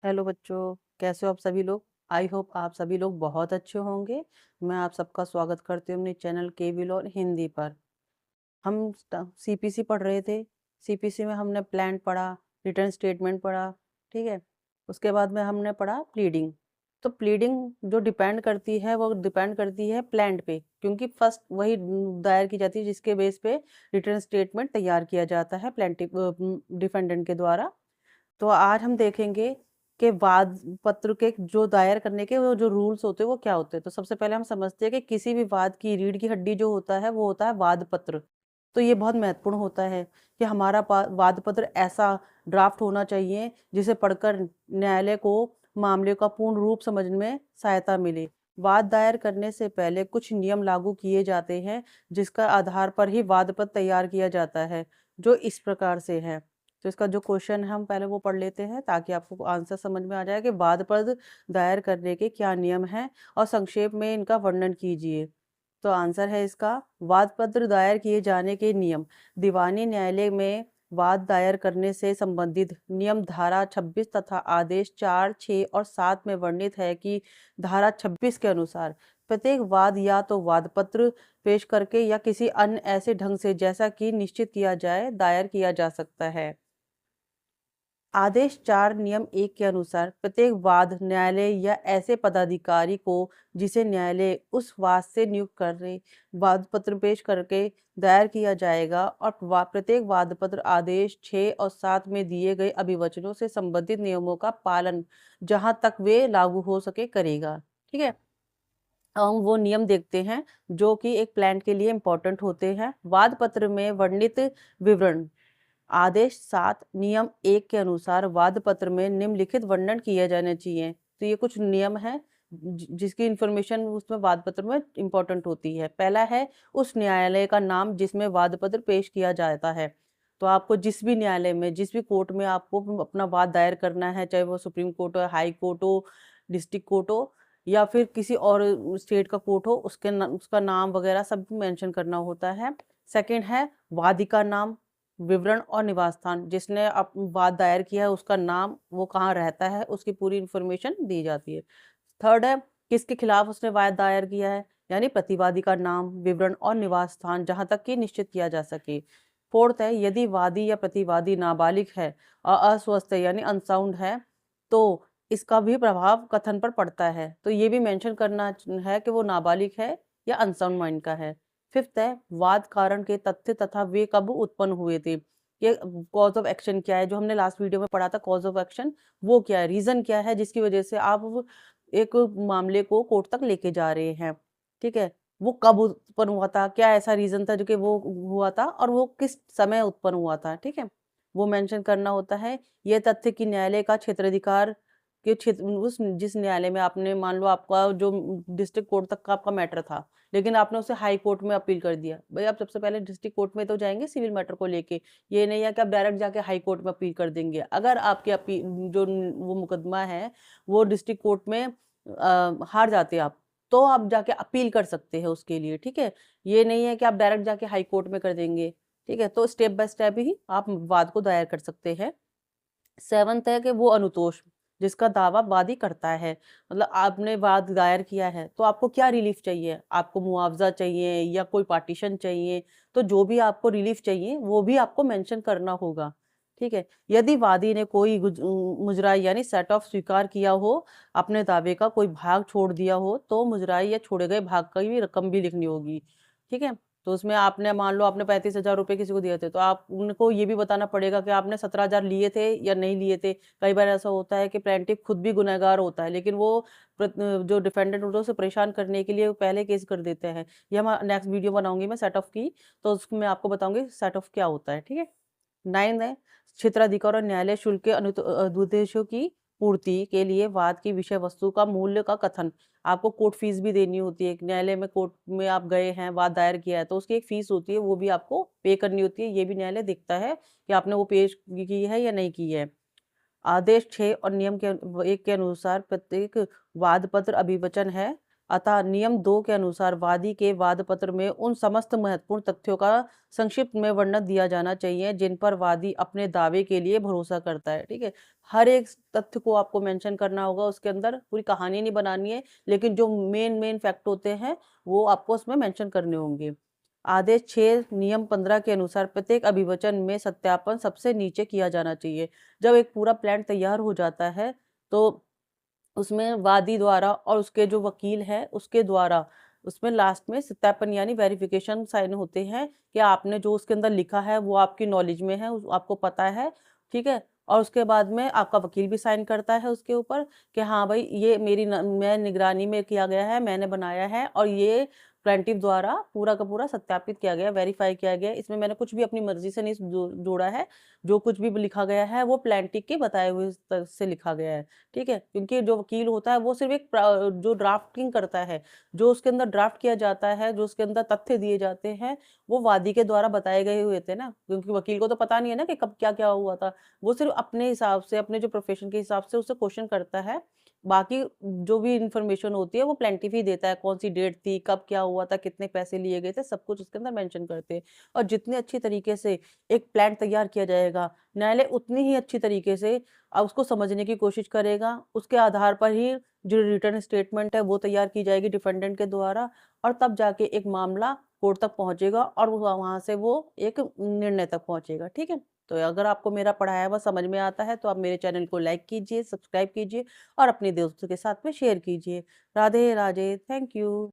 Hello बच्चों, कैसे हो आप सभी लोग। आई होप आप सभी लोग बहुत अच्छे होंगे। मैं आप सबका स्वागत करती हूँ अपने चैनल KVLON हिंदी पर। हम CPC पढ़ रहे थे। CPC में हमने प्लांट पढ़ा, रिटर्न स्टेटमेंट पढ़ा, ठीक है। उसके बाद में हमने पढ़ा प्लीडिंग। तो प्लीडिंग जो डिपेंड करती है वो डिपेंड करती है प्लांट पे, क्योंकि फर्स्ट वही दायर की जाती है जिसके बेस पे रिटर्न स्टेटमेंट तैयार किया जाता है प्लांटिव डिफेंडेंट के द्वारा। तो आज हम देखेंगे कि वाद पत्र के जो दायर करने के वो जो रूल्स होते हैं वो क्या होते हैं। तो सबसे पहले हम समझते हैं कि किसी भी वाद की रीढ़ की हड्डी जो होता है वो होता है वाद पत्र। तो ये बहुत महत्वपूर्ण होता है कि हमारा वाद पत्र ऐसा ड्राफ्ट होना चाहिए जिसे पढ़कर न्यायालय को मामले का पूर्ण रूप समझने में सहायता मिले। वाद दायर करने से पहले कुछ नियम लागू किए जाते हैं जिसका आधार पर ही वाद पत्र तैयार किया जाता है, जो इस प्रकार से है। तो इसका जो क्वेश्चन है हम पहले वो पढ़ लेते हैं ताकि आपको आंसर समझ में आ जाए कि वाद पत्र दायर करने के क्या नियम हैं और संक्षेप में इनका वर्णन कीजिए। तो आंसर है इसका, वाद पत्र दायर किए जाने के नियम। दीवानी न्यायालय में वाद दायर करने से संबंधित नियम धारा 26 तथा आदेश 4, 6 और 7 में वर्णित है कि धारा 26 के अनुसार प्रत्येक वाद या तो वाद पत्र पेश करके या किसी अन्य ऐसे ढंग से जैसा कि निश्चित किया जाए दायर किया जा सकता है। आदेश 4 नियम 1 के अनुसार प्रत्येक वाद न्यायालय या ऐसे पदाधिकारी को जिसे न्यायालय उस वाद से नियुक्त करे वाद पत्र पेश करके दायर किया जाएगा और प्रत्येक वाद पत्र आदेश 6 और 7 में दिए गए अभिवचनों से संबंधित नियमों का पालन जहां तक वे लागू हो सके करेगा। ठीक है, हम वो नियम देखते हैं जो कि एक प्लांट के लिए इम्पोर्टेंट होते हैं। वाद पत्र में वर्णित विवरण। आदेश 7 नियम 1 के अनुसार वाद पत्र में निम्नलिखित वर्णन किए जाने चाहिए। तो ये कुछ नियम है जिसकी इंफॉर्मेशन उसमें वाद पत्र में इम्पोर्टेंट होती है। पहला है उस न्यायालय का नाम जिसमें वाद पत्र पेश किया जाता है। तो आपको जिस भी न्यायालय में, जिस भी कोर्ट में आपको अपना वाद दायर करना है, चाहे वो सुप्रीम कोर्ट हो, हाई कोर्ट हो, डिस्ट्रिक्ट कोर्ट हो या फिर किसी और स्टेट का कोर्ट हो, उसका नाम वगैरह सब मेंशन करना होता है। सेकंड है वादी का नाम, विवरण और निवास स्थान। जिसने वाद दायर किया है उसका नाम, वो कहाँ रहता है, उसकी पूरी इंफॉर्मेशन दी जाती है। थर्ड है किसके खिलाफ उसने वाद दायर किया है, यानी प्रतिवादी का नाम, विवरण और निवास स्थान जहां तक कि निश्चित किया जा सके। फोर्थ है यदि वादी या प्रतिवादी नाबालिग है और अस्वस्थ है यानी अनसाउंड है तो इसका भी प्रभाव कथन पर पड़ता है। तो ये भी मेंशन करना है कि वो नाबालिग है या अनसाउंड माइंड का है। फिफ्थ है वाद कारण के तथ्य तथा वे कब उत्पन्न हुए थे। ये कॉज ऑफ एक्शन क्या है, जो हमने लास्ट वीडियो में पढ़ा था कॉज ऑफ एक्शन, वो क्या है, रीजन क्या है जिसकी वजह से आप एक मामले को कोर्ट तक लेके जा रहे हैं। ठीक है, वो कब उत्पन्न हुआ था, क्या ऐसा रीजन था जो कि वो हुआ था और वो किस समय उत्पन्न हुआ था। ठीक है, वो मेंशन करना होता है। ये तथ्य कि न्यायालय का क्षेत्राधिकार के क्षेत्र उस जिस न्यायालय में आपने मान लो आपका जो डिस्ट्रिक्ट कोर्ट तक का आपका मैटर था लेकिन आपने उसे हाई कोर्ट में अपील कर दिया। भाई आप सबसे पहले डिस्ट्रिक्ट कोर्ट में तो जाएंगे सिविल मैटर को लेके, ये नहीं है कि आप डायरेक्ट जाके हाई कोर्ट में अपील कर देंगे। अगर आपके अपील जो वो मुकदमा है वो डिस्ट्रिक्ट कोर्ट में हार जाते हैं आप, तो आप जाके अपील कर सकते हैं उसके लिए। ठीक है, ये नहीं है कि आप डायरेक्ट जाके हाई कोर्ट में कर देंगे। ठीक है, तो स्टेप बाय स्टेप ही आप वाद को दायर कर सकते हैं। सेवंथ है कि वो अनुतोष जिसका दावा वादी करता है, मतलब आपने वाद दायर किया है तो आपको क्या रिलीफ चाहिए, आपको मुआवजा चाहिए या कोई पार्टीशन चाहिए, तो जो भी आपको रिलीफ चाहिए वो भी आपको मेंशन करना होगा। ठीक है, यदि वादी ने कोई मुजराई यानी सेट ऑफ स्वीकार किया हो, अपने दावे का कोई भाग छोड़ दिया हो तो मुजराई या छोड़े गए भाग की भी रकम भी लिखनी होगी। ठीक है, तो उसमें आपने मान लो आपने 35,000 रुपए किसी को दिए थे तो आप उनको ये भी बताना पड़ेगा कि आपने 17,000 लिए थे या नहीं लिए थे। कई बार ऐसा होता है कि प्लेंटिफ खुद भी गुनहगार होता है लेकिन वो जो डिफेंडेंट होता है उसे परेशान करने के लिए पहले केस कर देते हैं। ये हम नेक्स्ट वीडियो बनाऊंगी मैं सेट ऑफ की, तो उसमें आपको बताऊंगी सेट ऑफ क्या होता है। ठीक है, 9 है क्षेत्राधिकार और न्यायालय शुल्क के अनुदेशों की पूर्ति के लिए वाद की विषय वस्तु का मूल्य का कथन। आपको कोर्ट फीस भी देनी होती है। न्यायालय में कोर्ट में आप गए हैं, वाद दायर किया है तो उसकी एक फीस होती है, वो भी आपको पे करनी होती है। ये भी न्यायालय देखता है कि आपने वो पे की है या नहीं की है। आदेश 6 और नियम के 1 के अनुसार प्रत्येक वाद पत्र अभिवचन है अतः नियम 2 के अनुसार वादी के वाद पत्र में उन समस्त महत्वपूर्ण तथ्यों का संक्षिप्त में वर्णन दिया जाना चाहिए जिन पर वादी अपने दावे के लिए भरोसा करता है। ठीक है, हर एक तथ्य को आपको मेंशन करना होगा, उसके अंदर पूरी कहानी नहीं बनानी है, लेकिन जो मेन मेन फैक्ट होते हैं वो आपको उसमें मेंशन करने होंगे। आदेश 6 नियम 15 के अनुसार प्रत्येक अभिवचन में सत्यापन सबसे नीचे किया जाना चाहिए। जब एक पूरा प्लान तैयार हो जाता है तो उसमें वादी द्वारा और उसके जो वकील है उसके द्वारा उसमें लास्ट में सत्यापन यानी वेरिफिकेशन साइन होते हैं कि आपने जो उसके अंदर लिखा है वो आपकी नॉलेज में है, आपको पता है। ठीक है, और उसके बाद में आपका वकील भी साइन करता है उसके ऊपर कि हाँ भाई ये मैं निगरानी में किया गया है, मैंने बनाया है और ये प्लेंटिफ द्वारा पूरा का पूरा सत्यापित किया गया, वेरीफाई किया गया, इसमें मैंने कुछ भी अपनी मर्जी से नहीं जोड़ा है। जो कुछ भी लिखा गया है वो प्लेंटिफ के बताए हुए से लिखा गया है। ठीक है, क्योंकि जो वकील होता है वो सिर्फ एक जो ड्राफ्टिंग करता है, जो उसके अंदर ड्राफ्ट किया जाता है, जो उसके अंदर तथ्य दिए जाते हैं वो वादी के द्वारा बताए गए हुए थे ना, क्योंकि वकील को तो पता नहीं है ना कि कब क्या क्या हुआ था। वो सिर्फ अपने हिसाब से, अपने जो प्रोफेशन के हिसाब से उससे क्वेश्चन करता है। बाकी जो भी इंफॉर्मेशन होती है वो प्लेंटिफ ही देता है, कौन सी डेट थी, कब क्या हुआ था, कितने पैसे लिए गए थे, सब कुछ उसके अंदर मेंशन करते हैं। और जितने अच्छी तरीके से एक प्लान तैयार किया जाएगा, न्यायालय उतनी ही अच्छी तरीके से उसको समझने की कोशिश करेगा। उसके आधार पर ही जो रिटर्न स्टेटमेंट है वो तैयार की जाएगी डिफेंडेंट के द्वारा, और तब जाके एक मामला कोर्ट तक पहुंचेगा और वहां से वो एक निर्णय तक पहुंचेगा। ठीक है, तो अगर आपको मेरा पढ़ाया हुआ समझ में आता है तो आप मेरे चैनल को लाइक कीजिए, सब्सक्राइब कीजिए और अपने दोस्तों के साथ में शेयर कीजिए। Radhe Radhe, thank you.